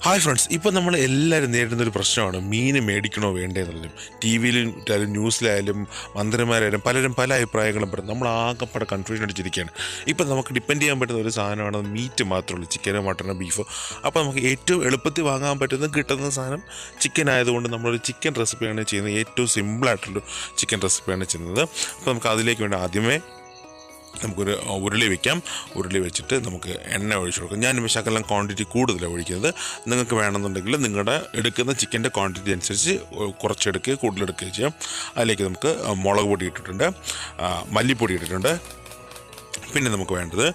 Hi friends, ഇപ്പം നമ്മൾ എല്ലാവരും നേരിടുന്നൊരു പ്രശ്നമാണ് മീൻ മേടിക്കണോ വേണ്ടേ എന്നുള്ളതും. ടി വിയിലും ന്യൂസിലായാലും മന്ത്രിമാരായാലും പലരും പല അഭിപ്രായങ്ങളും പറയും. നമ്മൾ ആകെപ്പാടെ കൺഫ്യൂഷൻ അടിച്ചിരിക്കുകയാണ്. ഇപ്പം നമുക്ക് ഡിപ്പെൻഡ് ചെയ്യാൻ പറ്റുന്ന ഒരു സാധനമാണ് മീറ്റ് മാത്രമേ ഉള്ളൂ, ചിക്കനോ മട്ടനോ ബീഫോ. അപ്പോൾ നമുക്ക് ഏറ്റവും എളുപ്പത്തിൽ വാങ്ങാൻ പറ്റുന്ന കിട്ടുന്ന സാധനം ചിക്കൻ ആയതുകൊണ്ട് നമ്മളൊരു ചിക്കൻ റെസിപ്പിയാണ് ചെയ്യുന്നത്. ഏറ്റവും സിമ്പിളായിട്ടുള്ളൊരു ചിക്കൻ റെസിപ്പിയാണ് ചെയ്യുന്നത്. അപ്പോൾ നമുക്ക് അതിലേക്ക് വേണ്ടി ആദ്യമേ നമുക്കൊരു ഉരുളി വയ്ക്കാം. ഉരുളി വെച്ചിട്ട് നമുക്ക് എണ്ണ ഒഴിച്ചു കൊടുക്കാം. ഞാനിപ്പോൾ ശകലം ക്വാണ്ടിറ്റി കൂടുതലാണ് ഒഴിക്കുന്നത്. നിങ്ങൾക്ക് വേണമെന്നുണ്ടെങ്കിൽ നിങ്ങളുടെ എടുക്കുന്ന ചിക്കൻ്റെ ക്വാണ്ടിറ്റി അനുസരിച്ച് കുറച്ചെടുക്കുകയോ കൂടുതലെടുക്കുകയോ ചെയ്യാം. അതിലേക്ക് നമുക്ക് മുളക് പൊടി ഇട്ടിട്ടുണ്ട്, മല്ലിപ്പൊടി ഇട്ടിട്ടുണ്ട്, പിന്നെ നമുക്ക് വേണ്ടത്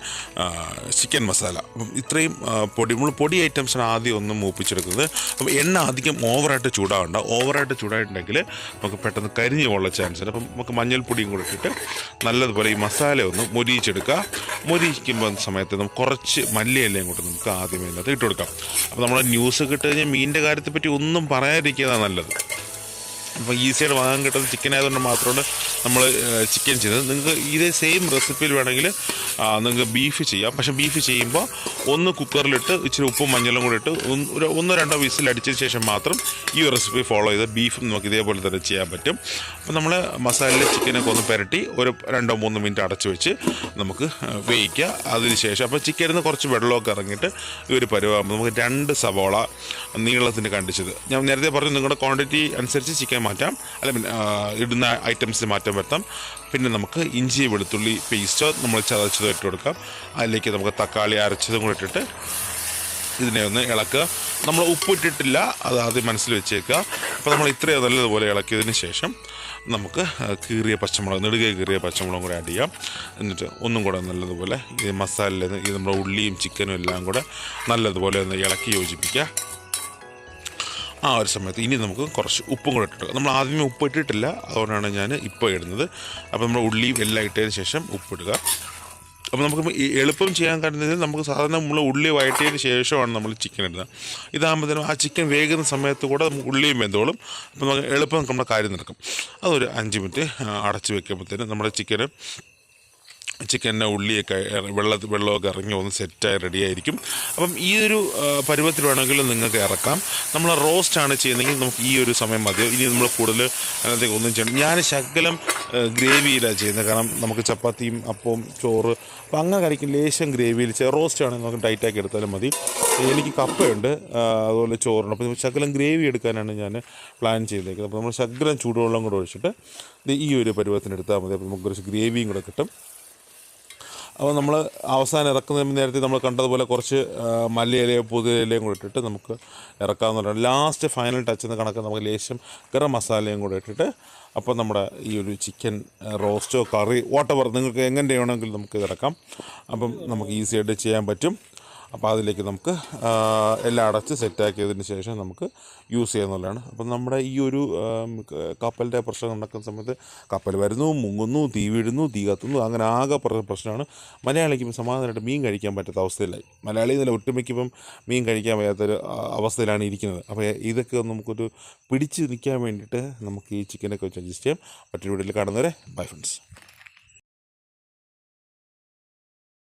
ചിക്കൻ മസാല. അപ്പം ഇത്രയും പൊടി ഐറ്റംസാണ് ആദ്യം ഒന്ന് മൂപ്പിച്ചെടുക്കുന്നത്. അപ്പം എണ്ണ അധികം ഓവറായിട്ട് ചൂടാവണ്ട. ഓവറായിട്ട് ചൂടായിട്ടുണ്ടെങ്കിൽ നമുക്ക് പെട്ടെന്ന് കരിഞ്ഞു പോകാനുള്ള ചാൻസ് ഉണ്ട്. അപ്പം നമുക്ക് മഞ്ഞൾപ്പൊടിയും കൂടെ ഇട്ടിട്ട് നല്ലതുപോലെ ഈ മസാല ഒന്ന് മൊരിയിച്ചെടുക്കുക. മൊരിയിക്കുമ്പോൾ സമയത്ത് നമുക്ക് കുറച്ച് മല്ലിയിലയും കൂടെ നമുക്ക് ആദ്യമേ ഇതിനകത്ത് ഇട്ട് കൊടുക്കാം. അപ്പോൾ നമ്മൾ ന്യൂസ് കിട്ടി കഴിഞ്ഞാൽ മീനിൻ്റെ കാര്യത്തെ പറ്റി ഒന്നും പറയാതിരിക്കുന്നതാണ് നല്ലത്. അപ്പോൾ ഈസിയായിട്ട് വാങ്ങാൻ കിട്ടുന്ന ചിക്കൻ ആയതുകൊണ്ട് മാത്രമാണ് നമ്മൾ ചിക്കൻ ചെയ്തത്. നിങ്ങൾക്ക് ഇതേ സെയിം റെസിപ്പിയിൽ വേണമെങ്കിൽ നിങ്ങൾക്ക് ബീഫ് ചെയ്യാം. പക്ഷേ ബീഫ് ചെയ്യുമ്പോൾ ഒന്ന് കുക്കറിലിട്ട് ഇച്ചിരി ഉപ്പും മഞ്ഞളും കൂടി ഇട്ട് ഒന്നോ രണ്ടോ വിസിൽ അടിച്ചതിന് ശേഷം മാത്രം ഈ റെസിപ്പി ഫോളോ ചെയ്ത് ബീഫും നമുക്ക് ഇതേപോലെ തന്നെ ചെയ്യാൻ പറ്റും. അപ്പോൾ നമ്മൾ മസാലയിൽ ചിക്കനൊക്കെ ഒന്ന് പുരട്ടി ഒരു 2-3 മിനിറ്റ് അടച്ച് വെച്ച് നമുക്ക് വേവിക്കുക. അതിന് ശേഷം അപ്പോൾ ചിക്കനിൽ നിന്ന് കുറച്ച് വെള്ളമൊക്കെ ഇറങ്ങിയിട്ട് ഈ ഒരു പരുവാകുമ്പോൾ നമുക്ക് 2 സവോള നീളത്തിന് കണ്ടിച്ചത്, ഞാൻ നേരത്തെ പറഞ്ഞു നിങ്ങളുടെ ക്വാണ്ടിറ്റി അനുസരിച്ച് ചിക്കൻ മാറ്റാം, അല്ല ഇടുന്ന ഐറ്റംസിൽ മാറ്റം വരുത്താം. പിന്നെ നമുക്ക് ഇഞ്ചി വെളുത്തുള്ളി പേസ്റ്റോ നമ്മൾ ചതച്ചതോ ഇട്ട് കൊടുക്കാം. അതിലേക്ക് നമുക്ക് തക്കാളി അരച്ചതും കൂടെ ഇട്ടിട്ട് ഇതിനെ ഒന്ന് ഇളക്കുക. നമ്മൾ ഉപ്പിട്ടിട്ടില്ല, അത് ആദ്യം മനസ്സിൽ വെച്ചേക്കുക. അപ്പോൾ നമ്മൾ ഇത്രയും നല്ലതുപോലെ ഇളക്കിയതിന് ശേഷം നമുക്ക് നെടുകെ കീറിയ പച്ചമുളകും കൂടെ ആഡ് ചെയ്യാം. എന്നിട്ട് ഒന്നും കൂടെ നല്ലതുപോലെ ഈ മസാലയിൽ ഈ നമ്മുടെ ഉള്ളിയും ചിക്കനും എല്ലാം കൂടെ നല്ലതുപോലെ ഒന്ന് ഇളക്കി യോജിപ്പിക്കുക. ആ ഒരു സമയത്ത് ഇനി നമുക്ക് കുറച്ച് ഉപ്പും കൂടെ ഇട്ടിട്ട്, നമ്മൾ ആദ്യമേ ഉപ്പ് ഇട്ടിട്ടില്ല, അതുകൊണ്ടാണ് ഞാൻ ഇപ്പോൾ ഇടുന്നത്. അപ്പോൾ നമ്മൾ ഉള്ളിയും എല്ലാം ഇട്ടതിന് ശേഷം ഉപ്പിടുക. അപ്പോൾ നമുക്ക് എളുപ്പം ചെയ്യാൻ കഴിയുന്നത് നമുക്ക് സാധാരണ നമ്മൾ ഉള്ളി വഴറ്റിയതിന് ശേഷമാണ് നമ്മൾ ചിക്കൻ ഇടുന്നത്. ഇതാകുമ്പോഴത്തേനും ആ ചിക്കൻ വേകുന്ന സമയത്ത് കൂടെ നമുക്ക് ഉള്ളിയും വെന്തോളും. അപ്പോൾ നമുക്ക് എളുപ്പം നമ്മുടെ കാര്യം നടക്കും. അതൊരു 5 മിനിറ്റ് അടച്ച് വെക്കുമ്പോഴത്തേനും നമ്മുടെ ചിക്കൻ്റെ ഉള്ളിയൊക്കെ വെള്ളമൊക്കെ ഇറങ്ങി ഒന്ന് സെറ്റായി റെഡിയായിരിക്കും. അപ്പം ഈ ഒരു പരുവത്തിൽ വേണമെങ്കിലും നിങ്ങൾക്ക് ഇറക്കാം. നമ്മൾ റോസ്റ്റാണ് ചെയ്യുന്നതെങ്കിൽ നമുക്ക് ഈ ഒരു സമയം മതിയോ. ഇനി നമ്മൾ കൂടുതൽ അതിനകത്തേക്ക് ഒന്നും ചെയ്യണം. ഞാൻ ശകലം ഗ്രേവിയിലാണ് ചെയ്യുന്നത്, കാരണം നമുക്ക് ചപ്പാത്തിയും അപ്പവും ചോറ് അപ്പോൾ അങ്ങനെ കഴിക്കും. ലേശം ഗ്രേവിയിൽ റോസ്റ്റ് ആണെങ്കിൽ നമുക്ക് ടൈറ്റാക്കി എടുത്താലും മതി. എനിക്ക് കപ്പയുണ്ട്, അതുപോലെ ചോറുണ്ട്. അപ്പോൾ ശകലം ഗ്രേവി എടുക്കാനാണ് ഞാൻ പ്ലാൻ ചെയ്തേക്കുന്നത്. അപ്പോൾ നമ്മൾ ശകലം ചൂടുവെള്ളം കൂടെ ഒഴിച്ചിട്ട് ഈ ഒരു പരുവത്തിനെടുത്താൽ മതി. അപ്പോൾ നമുക്ക് കുറച്ച് ഗ്രേവിയും കൂടെ കിട്ടും. അപ്പോൾ നമ്മൾ അവസാനം ഇറക്കുന്നതിന് നേരത്തെ നമ്മൾ കണ്ടതുപോലെ കുറച്ച് മല്ലിയിലയോ പുതിനയിലയും കൂടെ ഇട്ടിട്ട് നമുക്ക് ഇറക്കാവുന്നതാണ്. ലാസ്റ്റ് ഫൈനൽ ടച്ച് എന്ന കണക്ക് നമുക്ക് ലേശം ഗരം മസാലയും കൂടെ ഇട്ടിട്ട് അപ്പോൾ നമ്മുടെ ഈ ഒരു ചിക്കൻ റോസ്റ്റോ കറി വാട്ടവർ നിങ്ങൾക്ക് എങ്ങനെ വേണമെങ്കിലും നമുക്ക് ഇറക്കാം. അപ്പം നമുക്ക് ഈസി ആയിട്ട് ചെയ്യാൻ പറ്റും. അപ്പോൾ അതിലേക്ക് നമുക്ക് എല്ലാം അടച്ച് സെറ്റാക്കിയതിന് ശേഷം നമുക്ക് യൂസ് ചെയ്യുന്നതാണ്. അപ്പം നമ്മുടെ ഈ ഒരു കപ്പലിൻ്റെ പ്രശ്നം നടക്കുന്ന സമയത്ത് കപ്പൽ വരുന്നു, മുങ്ങുന്നു, തീ വീഴുന്നു, തീ കത്തുന്നു, അങ്ങനെ ആകെ പ്രശ്നമാണ്. മലയാളിക്ക് സമാധാനമായിട്ട് മീൻ കഴിക്കാൻ പറ്റാത്ത അവസ്ഥയിലായി. മലയാളി നില ഒട്ടുമിക്കപ്പം മീൻ കഴിക്കാൻ വയ്യാത്തൊരു അവസ്ഥയിലാണ് ഇരിക്കുന്നത്. അപ്പോൾ ഇതൊക്കെ നമുക്കൊരു പിടിച്ച് നിൽക്കാൻ വേണ്ടിയിട്ട് നമുക്ക് ഈ ചിക്കനൊക്കെ വെച്ച് അഡ്ജസ്റ്റ് ചെയ്യാം. മറ്റൊരു വീഡിയോയിൽ കാണുന്നവരെ ബൈ ഫ്രണ്ട്സ്.